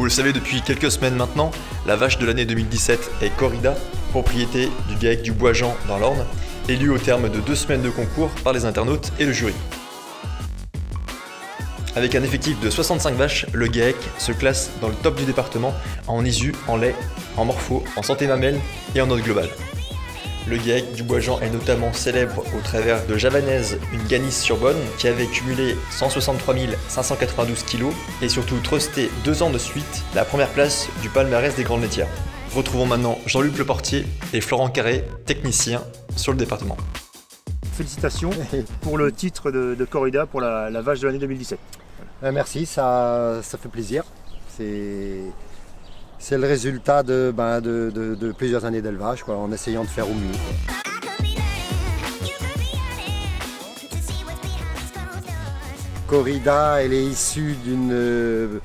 Vous le savez depuis quelques semaines maintenant, la vache de l'année 2017 est Corrida, propriété du GAEC du Bois-Jean dans l'Orne, élue au terme de 2 semaines de concours par les internautes et le jury. Avec un effectif de 65 vaches, le GAEC se classe dans le top du département en ISU, en lait, en morpho, en santé mamelle et en note globale. Le GAEC du Bois-Jean est notamment célèbre au travers de Javanaise, une Ganis sur Bonne, qui avait cumulé 163 592 kg et surtout trusté 2 ans de suite la première place du palmarès des grandes laitières. Retrouvons maintenant Jean-Luc Leportier et Florent Carré, techniciens sur le département. Félicitations pour le titre de Corrida pour la vache de l'année 2017. Merci, ça fait plaisir. C'est le résultat de plusieurs années d'élevage, en essayant de faire au mieux. Corrida, elle est issue d'une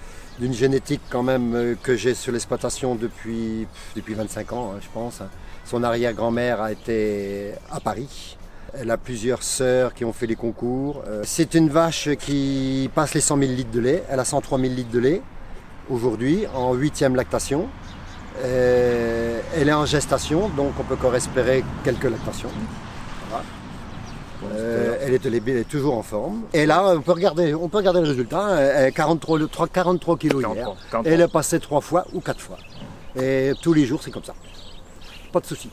génétique quand même que j'ai sur l'exploitation depuis 25 ans, je pense. Son arrière-grand-mère a été à Paris. Elle a plusieurs sœurs qui ont fait les concours. C'est une vache qui passe les 100 000 litres de lait. Elle a 103 000 litres de lait aujourd'hui, en 8e lactation. Elle est en gestation, donc on peut encore espérer quelques lactations. Voilà. Elle est toujours en forme. Et là, on peut regarder le résultat. 43 kg hier. Elle est passée 3 fois ou 4 fois. Et tous les jours, c'est comme ça. Pas de souci.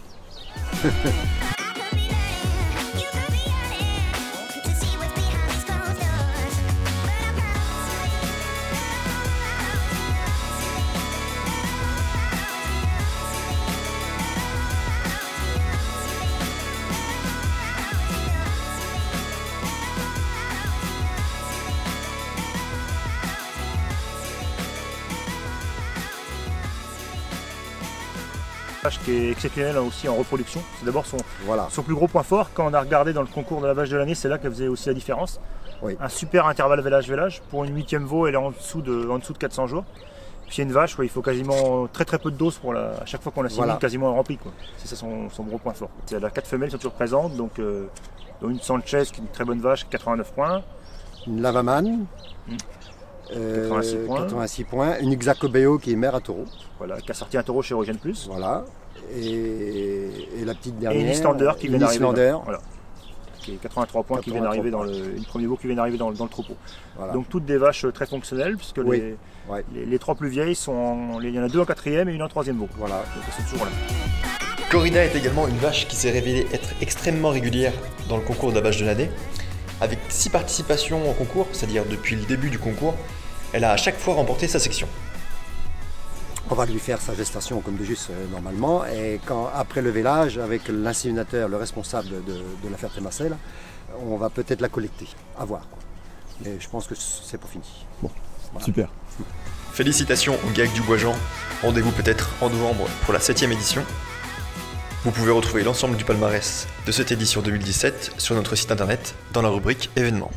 Vache qui est exceptionnelle aussi en reproduction. C'est d'abord son plus gros point fort. Quand on a regardé dans le concours de la vache de l'année, c'est là qu'elle faisait aussi la différence. Oui. Un super intervalle vélage-vélage. Pour une 8e veau, elle est en dessous de 400 jours. Puis une vache, il faut quasiment très peu de doses pour à chaque fois qu'on la simule, quasiment remplie. C'est ça son gros point fort. Elle a 4 femelles qui sont toujours présentes, donc une Sanchez qui est une très bonne vache, 89 points. Une Lavaman. 86 points. Une Xacobeo qui est mère à taureau. Voilà, qui a sorti un taureau chez Eugène Plus. Voilà. Et la petite dernière. Et une Islander qui vient d'arriver. Voilà. Qui est 83 points, qui vient d'arriver dans le premier veau qui vient d'arriver dans le troupeau. Voilà. Donc toutes des vaches très fonctionnelles, puisque les 3 plus vieilles il y en a 2 en 4e et une en 3e veau. Voilà, donc elles sont toujours là. Corrida est également une vache qui s'est révélée être extrêmement régulière dans le concours de la vache de l'année. Avec 6 participations au concours, c'est-à-dire depuis le début du concours, elle a à chaque fois remporté sa section. On va lui faire sa gestation comme de juste normalement, et après le vélage, avec l'inséminateur, le responsable de la Ferté-Marcel, on va peut-être la collecter, à voir. Mais je pense que c'est pas fini. Bon, voilà. Super. Félicitations au GAEC du Bois-Jean. Rendez-vous peut-être en novembre pour la 7e édition. Vous pouvez retrouver l'ensemble du palmarès de cette édition 2017 sur notre site internet dans la rubrique événements.